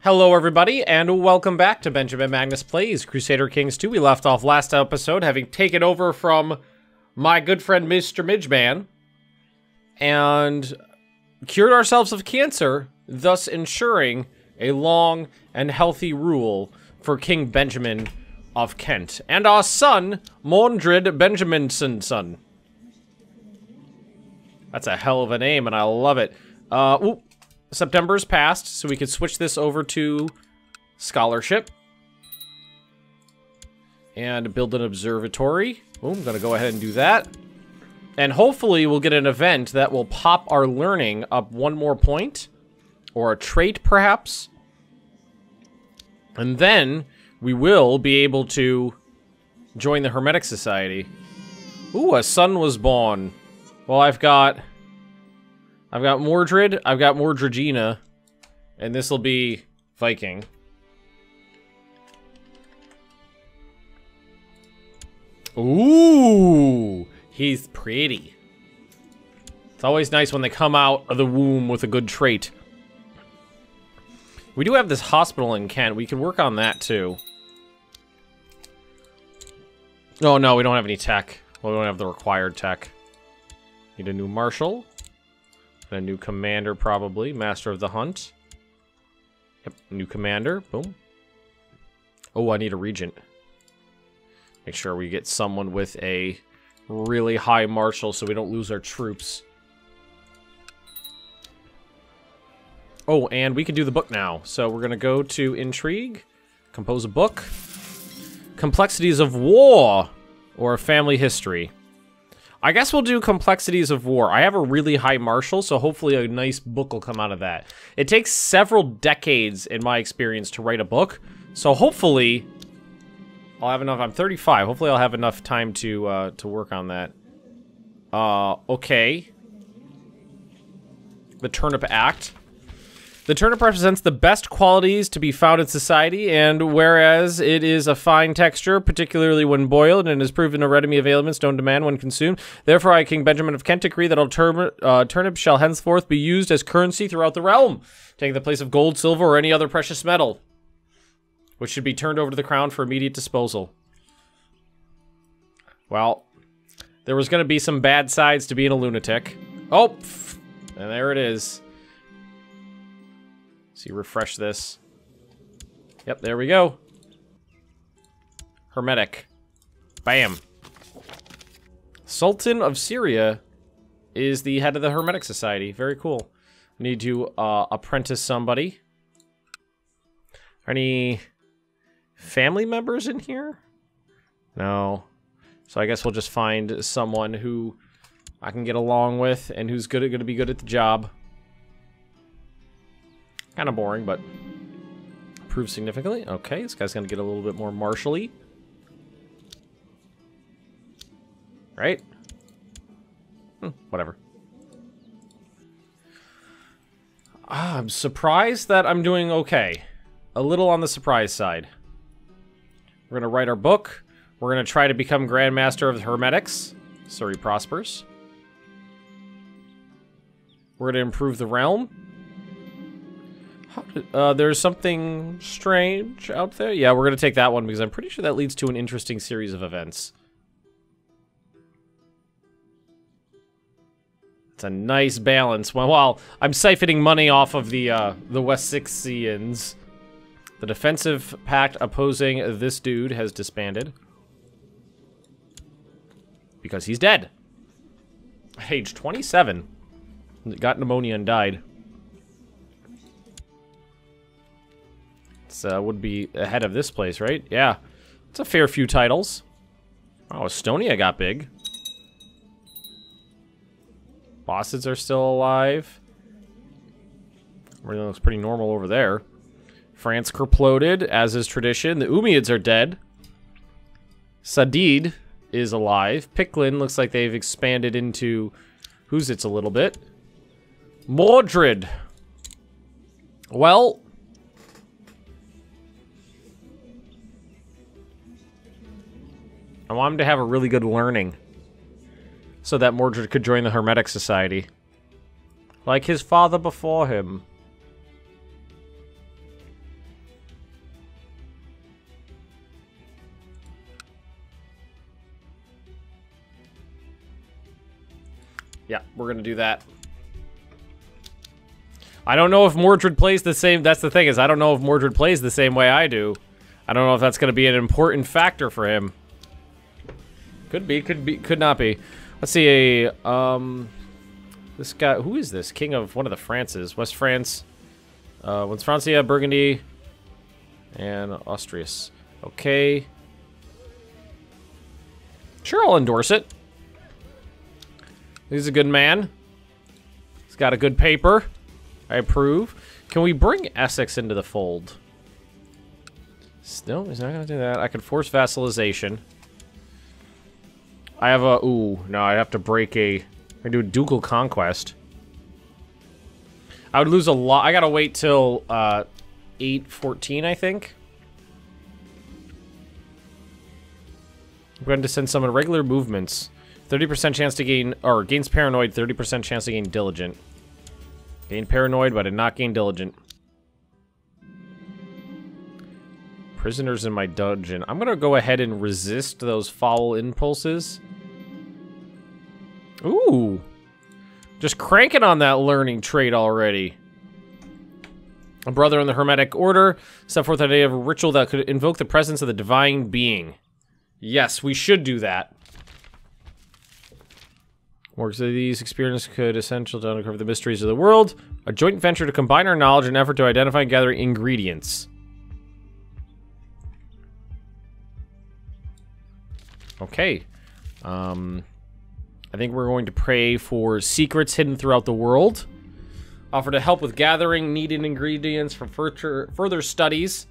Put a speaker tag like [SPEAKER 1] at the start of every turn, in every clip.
[SPEAKER 1] Hello everybody, and welcome back to Benjamin Magnus Plays Crusader Kings 2. We left off last episode having taken over from my good friend Mr. Midgeman and cured ourselves of cancer, thus ensuring a long and healthy rule for King Benjamin of Kent and our son, Mordred Benjaminson's son. That's a hell of a name, and I love it. September's passed, so we could switch this over to scholarship and build an observatory. Oh, I'm gonna go ahead and do that. And hopefully we'll get an event that will pop our learning up one more point, or a trait perhaps. And then we will be able to join the Hermetic Society. Ooh, a son was born. Well, I've got Mordred, I've got Mordregina, and this will be Viking. Ooh, he's pretty. It's always nice when they come out of the womb with a good trait. We do have this hospital in Kent. We can work on that too. Oh no, we don't have any tech. Well, we don't have the required tech. Need a new marshal. And a new commander, probably. Master of the Hunt. Yep, new commander. Boom. Oh, I need a regent. Make sure we get someone with a really high marshal so we don't lose our troops. Oh, and we can do the book now. So we're going to go to Intrigue. Compose a book. Complexities of War. Or a Family History. I guess we'll do Complexities of War. I have a really high marshal, so hopefully a nice book will come out of that. It takes several decades, in my experience, to write a book, so hopefully I'll have enough. I'm 35. Hopefully I'll have enough time to work on that. Okay. The Turnip Act. The turnip represents the best qualities to be found in society, and whereas it is a fine texture, particularly when boiled, and is proven to readily of ailments don't demand when consumed, therefore I, King Benjamin of Kent, decree that all turnips shall henceforth be used as currency throughout the realm, taking the place of gold, silver, or any other precious metal, which should be turned over to the crown for immediate disposal. Well, there was going to be some bad sides to being a lunatic. Oh, and there it is. So you refresh this. Yep, there we go. Hermetic. Bam. Sultan of Syria is the head of the Hermetic Society. Very cool. We need to apprentice somebody. Any family members in here? No. So I guess we'll just find someone who I can get along with and who's going to be good at the job. Kind of boring, but improves significantly. Okay, this guy's gonna get a little bit more martial-y. Right? Whatever. I'm surprised that I'm doing okay. A little on the surprise side. We're gonna write our book. We're gonna try to become Grandmaster of the Hermetics, so he prospers. We're gonna improve the realm. There's something strange out there. Yeah, we're going to take that one because I'm pretty sure that leads to an interesting series of events. It's a nice balance. While I'm siphoning money off of the Wessexians, the defensive pact opposing this dude has disbanded. Because he's dead. Age 27. Got pneumonia and died. Would be ahead of this place, right? Yeah. It's a fair few titles. Oh, Estonia got big. Bosses are still alive. Everything looks pretty normal over there. France kerploded, as is tradition. The Umayyads are dead. Sadid is alive. Piklin looks like they've expanded into Huzits a little bit. Mordred. Well, I want him to have a really good learning so that Mordred could join the Hermetic Society. Like his father before him. Yeah, we're gonna do that. I don't know if Mordred plays the same. That's the thing, is I don't know if Mordred plays the same way I do. I don't know if that's gonna be an important factor for him. Could be, could not be. Let's see, this guy, who is this? King of one of the Frances. West France. West Francia, Burgundy, and Austrias. Okay. Sure, I'll endorse it. He's a good man. He's got a good paper. I approve. Can we bring Essex into the fold? No, he's not gonna do that. I could force vassalization. I have a... Ooh, no, I have to break a... I do a ducal conquest. I would lose a lot. I gotta wait till 8-14, I think. I'm going to send some irregular movements. 30% chance to gain... Or gains paranoid, 30% chance to gain diligent. Gain paranoid, but I did not gain diligent. Prisoners in my dungeon. I'm gonna go ahead and resist those foul impulses. Ooh. Just cranking on that learning trait already. A brother in the Hermetic Order set forth an idea of a ritual that could invoke the presence of the divine being. Yes, we should do that. Works of these experiences could essential to uncover the mysteries of the world. A joint venture to combine our knowledge and effort to identify and gather ingredients. Okay. I think we're going to pray for secrets hidden throughout the world. Offer to help with gathering needed ingredients for further studies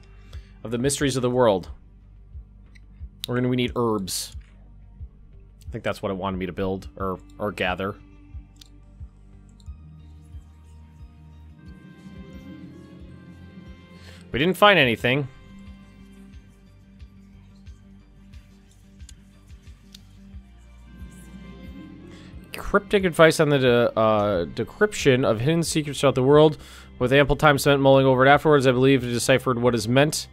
[SPEAKER 1] of the mysteries of the world. We need herbs. I think that's what it wanted me to build, or gather. We didn't find anything. Cryptic advice on the decryption of hidden secrets throughout the world. With ample time spent mulling over it afterwards, I believe I deciphered what is meant.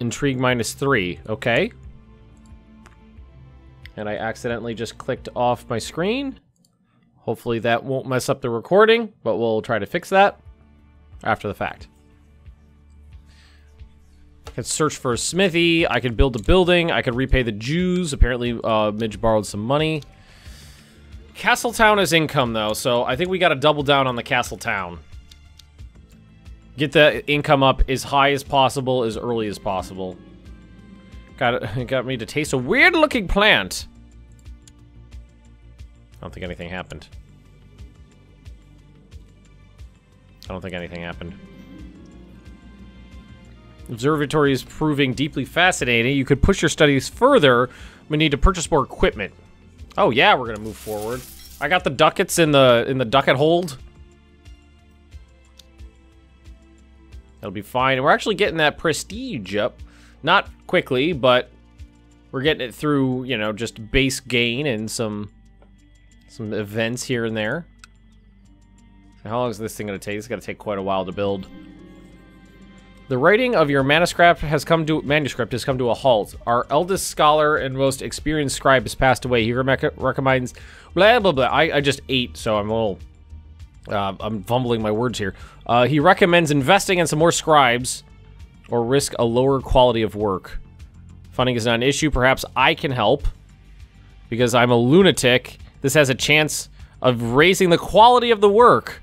[SPEAKER 1] Intrigue -3. Okay. And I accidentally just clicked off my screen. Hopefully that won't mess up the recording, but we'll try to fix that after the fact. I could search for a smithy. I could build a building. I could repay the Jews. Apparently, Midge borrowed some money. Castletown is income, though, so I think we gotta double down on the Castletown. Get the income up as high as possible, as early as possible. Got me to taste a weird-looking plant. I don't think anything happened. I don't think anything happened. Observatory is proving deeply fascinating. You could push your studies further. We need to purchase more equipment. Oh yeah, we're gonna move forward. I got the ducats in the ducat hold. That'll be fine. And we're actually getting that prestige up. Not quickly, but we're getting it through, you know, just base gain and some events here and there. How long is this thing gonna take? It's gonna take quite a while to build. The writing of your manuscript has come to a halt. Our eldest scholar and most experienced scribe has passed away. He recommends blah blah blah. I just ate, so I'm a little I'm fumbling my words here. He recommends investing in some more scribes or risk a lower quality of work. Funding is not an issue. Perhaps I can help because I'm a lunatic. This has a chance of raising the quality of the work.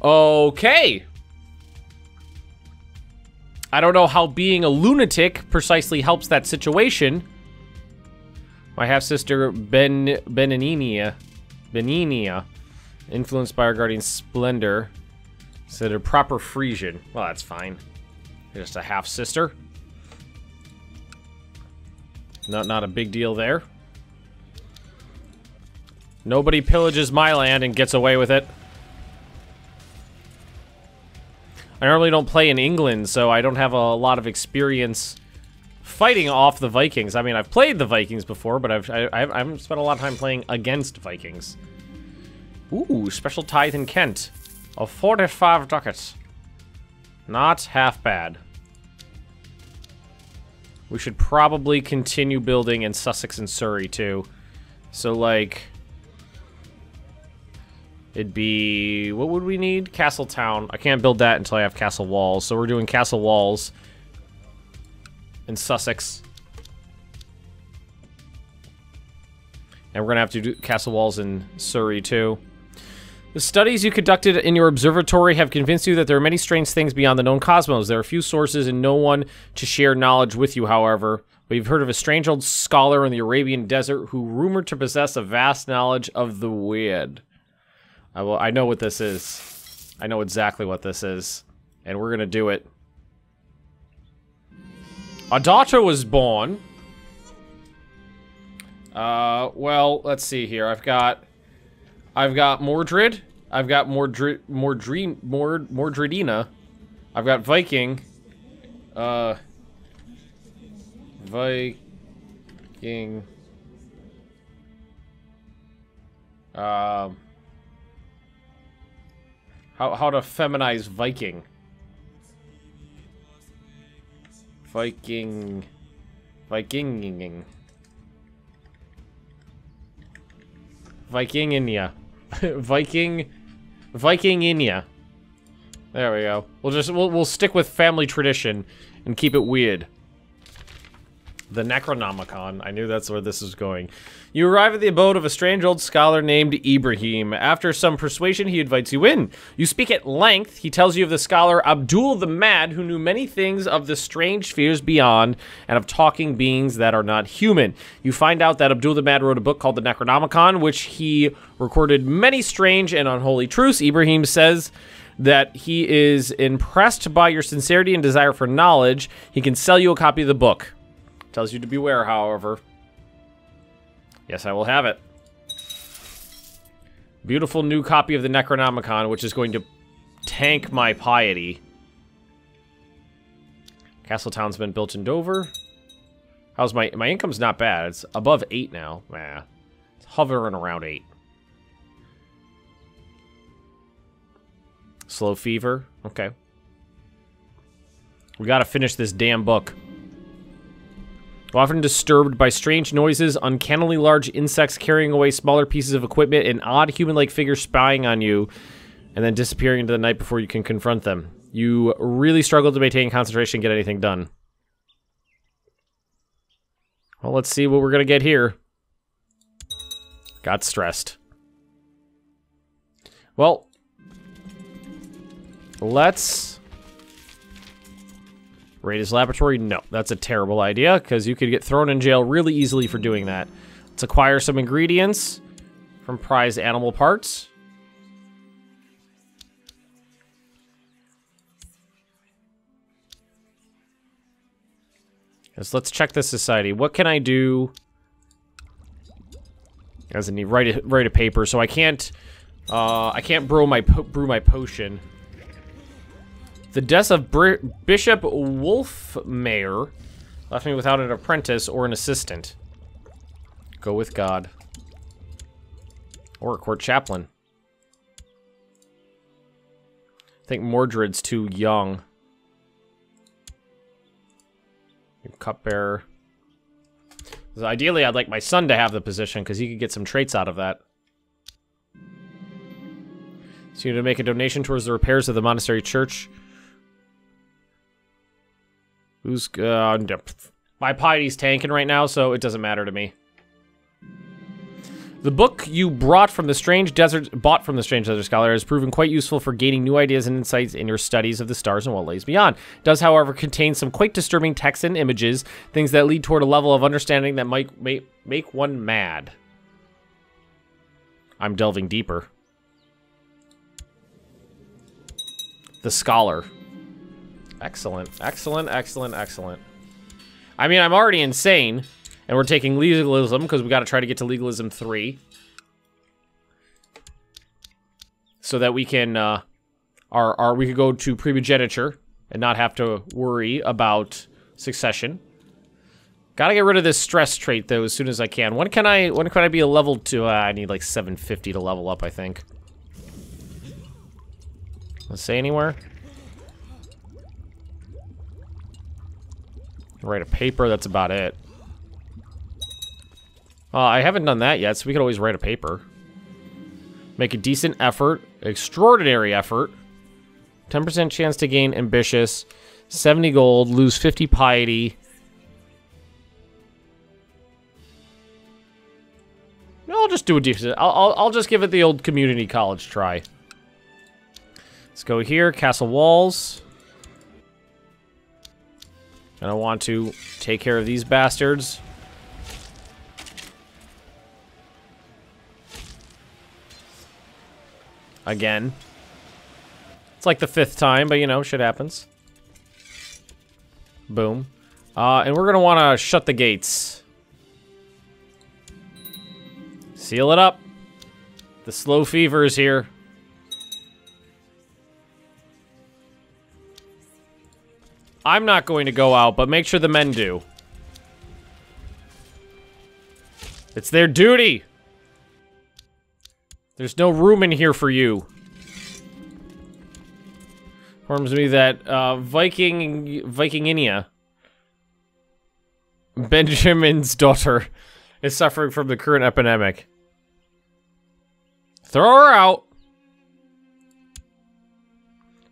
[SPEAKER 1] Okay. I don't know how being a lunatic precisely helps that situation. My half-sister, Beninia, influenced by our guardian's splendor, said a proper Frisian. Well, that's fine. Just a half-sister. Not a big deal there. Nobody pillages my land and gets away with it. I normally don't play in England, so I don't have a lot of experience fighting off the Vikings. I mean, I've played the Vikings before, but I haven't spent a lot of time playing against Vikings. Ooh, special tithe in Kent of 45 ducats. Not half bad. We should probably continue building in Sussex and Surrey, too. So, like, It'd be... What would we need? Castle Town. I can't build that until I have castle walls. So we're doing castle walls in Sussex. And we're going to have to do castle walls in Surrey, too. The studies you conducted in your observatory have convinced you that there are many strange things beyond the known cosmos. There are few sources and no one to share knowledge with you, however. But you've heard of a strange old scholar in the Arabian desert who rumored to possess a vast knowledge of the weird. I know what this is. I know exactly what this is. And we're going to do it. A daughter was born. Well, let's see here. I've got Mordred. I've got Mordredina. I've got Viking. Viking. How to feminize Viking? Vikinging. Vikinginia. Vikinginia. There we go. We'll stick with family tradition and keep it weird. The Necronomicon. I knew that's where this was going. You arrive at the abode of a strange old scholar named Ibrahim. After some persuasion, he invites you in. You speak at length. He tells you of the scholar Abdul the Mad, who knew many things of the strange spheres beyond and of talking beings that are not human. You find out that Abdul the Mad wrote a book called the Necronomicon, which he recorded many strange and unholy truths. Ibrahim says that he is impressed by your sincerity and desire for knowledge. He can sell you a copy of the book. Tells you to beware, however. Yes, I will have it. Beautiful new copy of the Necronomicon, which is going to tank my piety. Castletown's been built in Dover. How's my income's not bad. It's above 8 now. Nah. It's hovering around 8. Slow fever. Okay. We gotta finish this damn book. Often disturbed by strange noises, uncannily large insects carrying away smaller pieces of equipment, and odd human-like figures spying on you, and then disappearing into the night before you can confront them. You really struggle to maintain concentration and get anything done. Well, let's see what we're gonna get here. Got stressed. Well, let's raid his laboratory? No, that's a terrible idea, because you could get thrown in jail really easily for doing that. Let's acquire some ingredients from prized animal parts. Let's check this society. What can I do? As I need write a paper, so I can't brew my potion. The death of Bishop Wolfmayer left me without an apprentice or an assistant. Go with God. Or a court chaplain. I think Mordred's too young. Cupbearer. So ideally, I'd like my son to have the position, because he could get some traits out of that. So you need to make a donation towards the repairs of the monastery church. Who's my piety's tanking right now, so it doesn't matter to me. The book you bought from the strange desert scholar has proven quite useful for gaining new ideas and insights in your studies of the stars and what lays beyond. It does, however, contain some quite disturbing text and images, things that lead toward a level of understanding that might make one mad. I'm delving deeper. The scholar. Excellent, excellent, excellent, excellent. I mean, I'm already insane, and we're taking legalism, because we got to try to get to legalism 3. So that we can, we could go to primogeniture, and not have to worry about succession. Gotta get rid of this stress trait, though, as soon as I can. When can I be a level 2? I need like 750 to level up, I think. Let's say anywhere. Write a paper, that's about it. I haven't done that yet, so we could always write a paper. Make a decent effort. Extraordinary effort. 10% chance to gain ambitious. 70 gold. Lose 50 piety. No, I'll just do a decent. I'll just give it the old community college try. Let's go here. Castle walls. And I want to take care of these bastards. Again. It's like the 5th time, but you know, shit happens. Boom. And we're gonna want to shut the gates. Seal it up. The slow fever is here. I'm not going to go out, but make sure the men do. It's their duty. There's no room in here for you. Informs me that Vikinginia, Benjamin's daughter, is suffering from the current epidemic. Throw her out.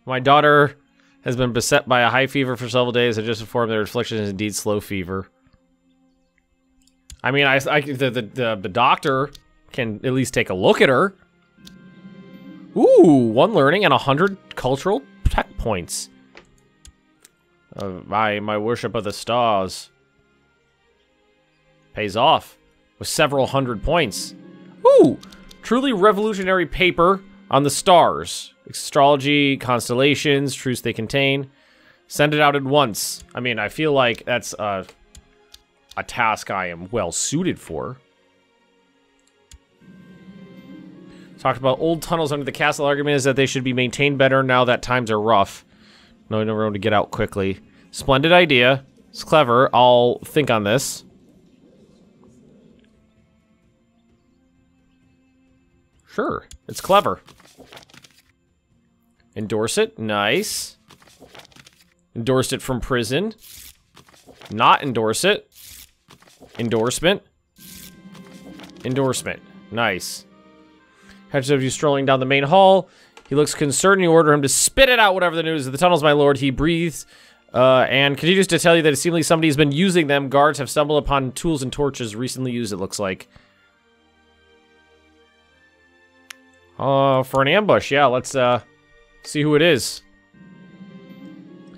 [SPEAKER 1] My daughter has been beset by a high fever for several days. I just informed their affliction is indeed slow fever. I mean, the doctor can at least take a look at her. Ooh, 1 learning and 100 cultural tech points. My worship of the stars pays off with several hundred points. Ooh, truly revolutionary paper on the stars. Astrology, constellations, truths they contain. Send it out at once. I mean, I feel like that's a task I am well suited for. Talked about old tunnels under the castle. Argument is that they should be maintained better now that times are rough. No room to get out quickly. Splendid idea. It's clever. I'll think on this. Sure, it's clever. Endorse it. Nice. Endorsed it from prison. Not endorse it. Endorsement. Endorsement. Nice. Catches of you strolling down the main hall. He looks concerned. You order him to spit it out, whatever the news of the tunnels, my lord. He breathes and continues to tell you that it seems like somebody's been using them. Guards have stumbled upon tools and torches recently used, it looks like. For an ambush, yeah, let's see who it is.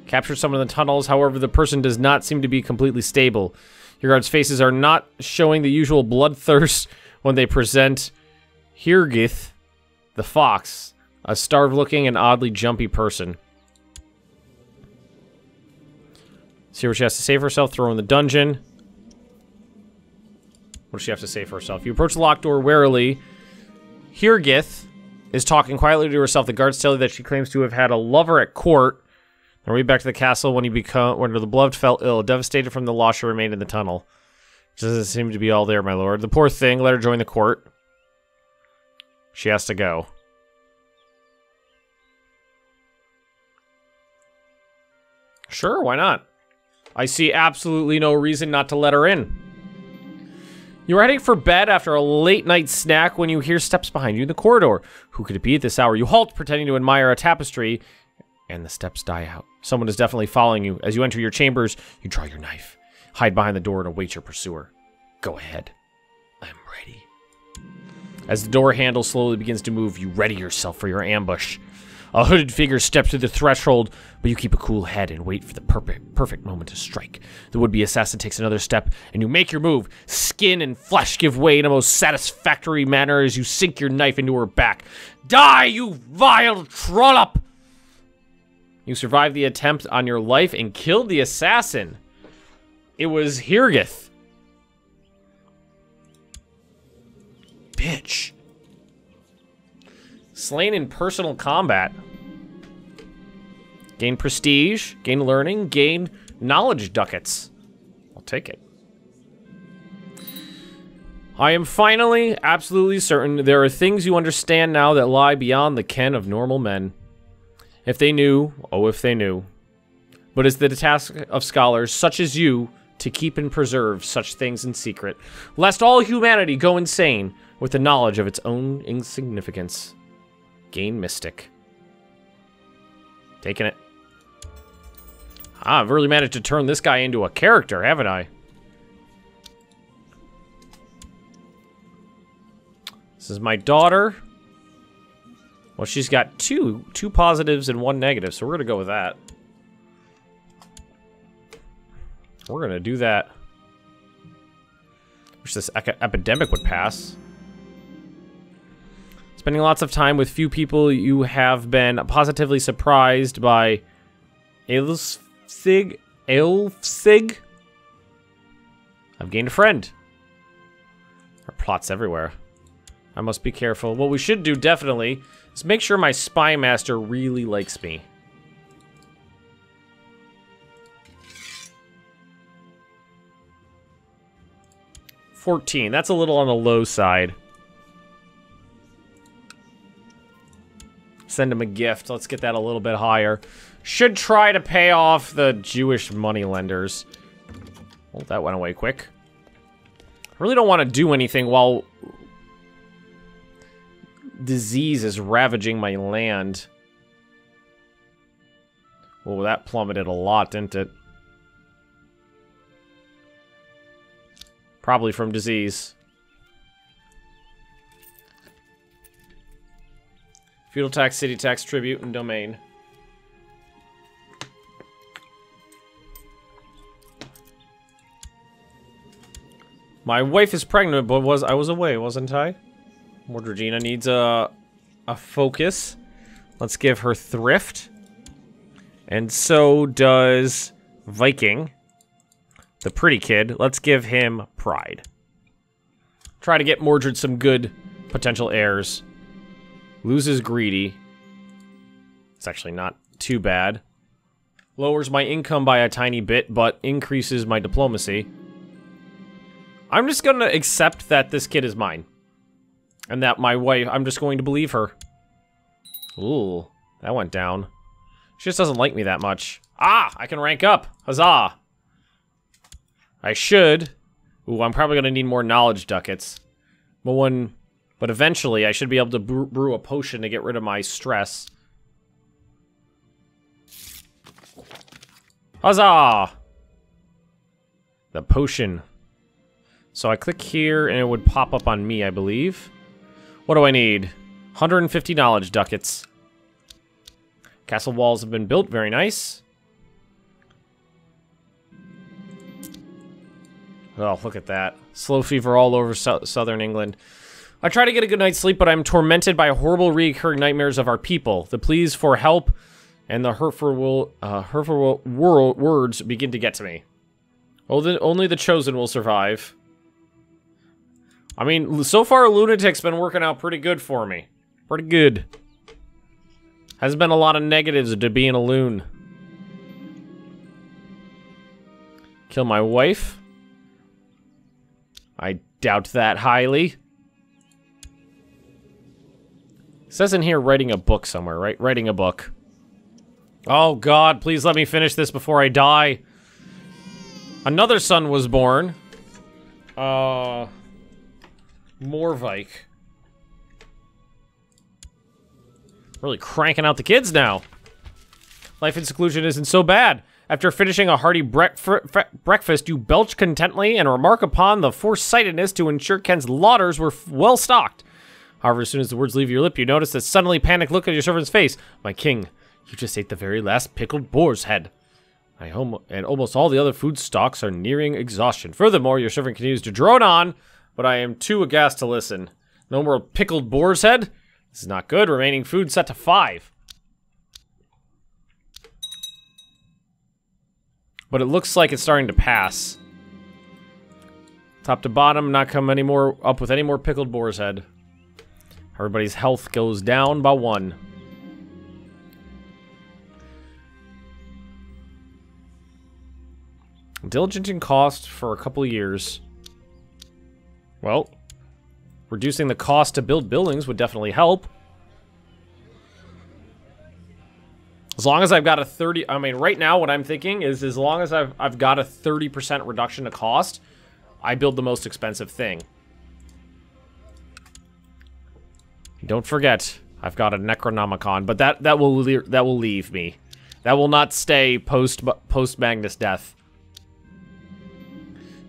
[SPEAKER 1] Capture someone in the tunnels, however, the person does not seem to be completely stable. Your guards' faces are not showing the usual bloodthirst when they present Hirgith, the fox, a starved-looking and oddly jumpy person. See what she has to say for herself. Throw in the dungeon. What does she have to say for herself? You approach the locked door warily. Hirgith is talking quietly to herself. The guards tell you that she claims to have had a lover at court. On her way back to the castle when the beloved fell ill, devastated from the loss she remained in the tunnel. She doesn't seem to be all there, my lord. The poor thing, let her join the court. She has to go. Sure, why not? I see absolutely no reason not to let her in. You are heading for bed after a late night snack when you hear steps behind you in the corridor. Who could it be at this hour? You halt, pretending to admire a tapestry, and the steps die out. Someone is definitely following you. As you enter your chambers, you draw your knife. Hide behind the door and await your pursuer. Go ahead. I'm ready. As the door handle slowly begins to move, you ready yourself for your ambush. A hooded figure steps through the threshold, but you keep a cool head and wait for the perfect moment to strike. The would-be assassin takes another step, and you make your move. Skin and flesh give way in a most satisfactory manner as you sink your knife into her back. Die, you vile trollop! You survived the attempt on your life and killed the assassin. It was Hirgith. Bitch. Slain in personal combat. Gain prestige, gain learning, gain knowledge ducats. I'll take it. I am finally absolutely certain there are things you understand now that lie beyond the ken of normal men. If they knew, oh if they knew. But it's the task of scholars such as you to keep and preserve such things in secret, lest all humanity go insane. with the knowledge of its own insignificance. Gain Mystic. Taking it. Ah, I've really managed to turn this guy into a character, haven't I? This is my daughter. Well, she's got two positives and 1 negative, so we're gonna go with that. We're gonna do that. Wish this epidemic would pass. Spending lots of time with few people, you have been positively surprised by Elfsig. I've gained a friend. There are plots everywhere. I must be careful. What we should do, definitely, is make sure my spy master really likes me. $14. That's a little on the low side. Send him a gift. Let's get that a little bit higher. Should try to pay off the Jewish moneylenders. Well, that went away quick. I really don't want to do anything while disease is ravaging my land. Well, that plummeted a lot, didn't it? Probably from disease. Feudal tax, city tax, tribute, and domain. My wife is pregnant, but I was away, wasn't I? Mordredina needs a focus. Let's give her thrift. And so does Viking. The pretty kid. Let's give him pride. Try to get Mordred some good potential heirs. Loses greedy. It's actually not too bad. Lowers my income by a tiny bit, but increases my diplomacy. I'm just gonna accept that this kid is mine. And that my wife, I'm just going to believe her. Ooh, that went down. She just doesn't like me that much. Ah, I can rank up. Huzzah. I should. Ooh, I'm probably gonna need more knowledge ducats. But eventually, I should be able to brew a potion to get rid of my stress. Huzzah! The potion. So I click here, and it would pop up on me, I believe. What do I need? 150 knowledge ducats. Castle walls have been built. Very nice. Oh, look at that. Slow fever all over southern England. I try to get a good night's sleep, but I'm tormented by horrible recurring nightmares of our people. The pleas for help and the hurtful words begin to get to me. Only the chosen will survive. I mean, so far, Lunatic's been working out pretty good for me. Pretty good. Hasn't been a lot of negatives to being a loon. Kill my wife. I doubt that highly. It says in here writing a book somewhere, right? Writing a book. Oh God, please let me finish this before I die. Another son was born. Morvike. Really cranking out the kids now. Life in seclusion isn't so bad. After finishing a hearty breakfast, you belch contently and remark upon the foresightedness to ensure Ken's lauders were well stocked. However, as soon as the words leave your lip, you notice a suddenly panicked look at your servant's face. My king, you just ate the very last pickled boar's head. And almost all the other food stocks are nearing exhaustion. Furthermore, your servant continues to drone on, but I am too aghast to listen. No more pickled boar's head? This is not good. Remaining food set to 5. But it looks like it's starting to pass. Top to bottom, not come up with any more pickled boar's head. Everybody's health goes down by 1. Diligent in cost for a couple of years. Well, reducing the cost to build buildings would definitely help. As long as I've got a 30... I mean, right now what I'm thinking is as long as I've got a 30% reduction to cost, I build the most expensive thing. Don't forget, I've got a Necronomicon, but that will leave me. That will not stay post Magnus' death.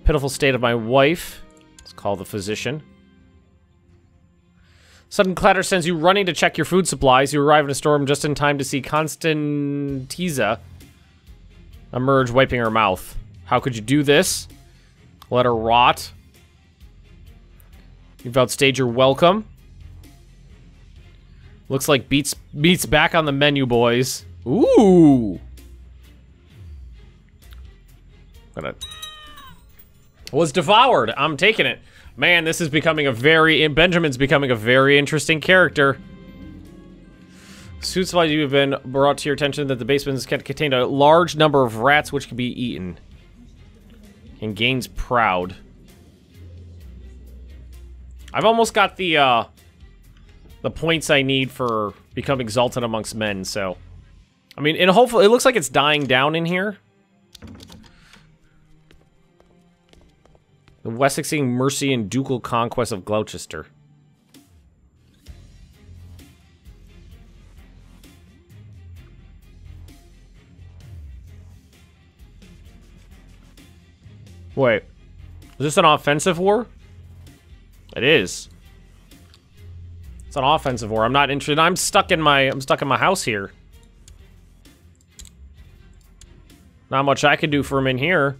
[SPEAKER 1] Pitiful state of my wife. Let's call the physician. Sudden clatter sends you running to check your food supplies. You arrive in a storm just in time to see Constantiza emerge, wiping her mouth. How could you do this? Let her rot. You've outstayed your welcome. Looks like beats back on the menu, boys. Ooh. Was devoured. I'm taking it. Man, this is becoming Benjamin's becoming a very interesting character. Suits like you have been brought to your attention that the basements can contain a large number of rats which can be eaten. And gains proud. I've almost got the points I need for become exalted amongst men, so. I mean, and hopefully, it looks like it's dying down in here. The Wessexing Mercy and Ducal Conquest of Gloucester. Wait. Is this an offensive war? It is. It's an offensive war. I'm not interested. I'm stuck in my house here. Not much I can do for him in here.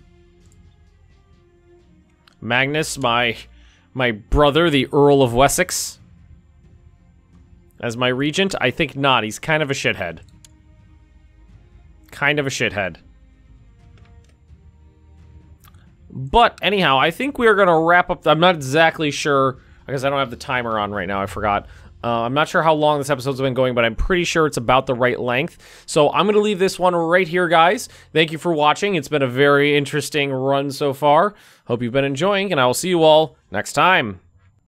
[SPEAKER 1] Magnus, my brother, the Earl of Wessex. As my regent? I think not. He's kind of a shithead. Kind of a shithead. But anyhow, I think we're going to wrap up. I'm not exactly sure, because I don't have the timer on right now. I forgot. I'm not sure how long this episode's been going, but I'm pretty sure it's about the right length. So I'm going to leave this one right here, guys. Thank you for watching. It's been a very interesting run so far. Hope you've been enjoying, and I will see you all next time.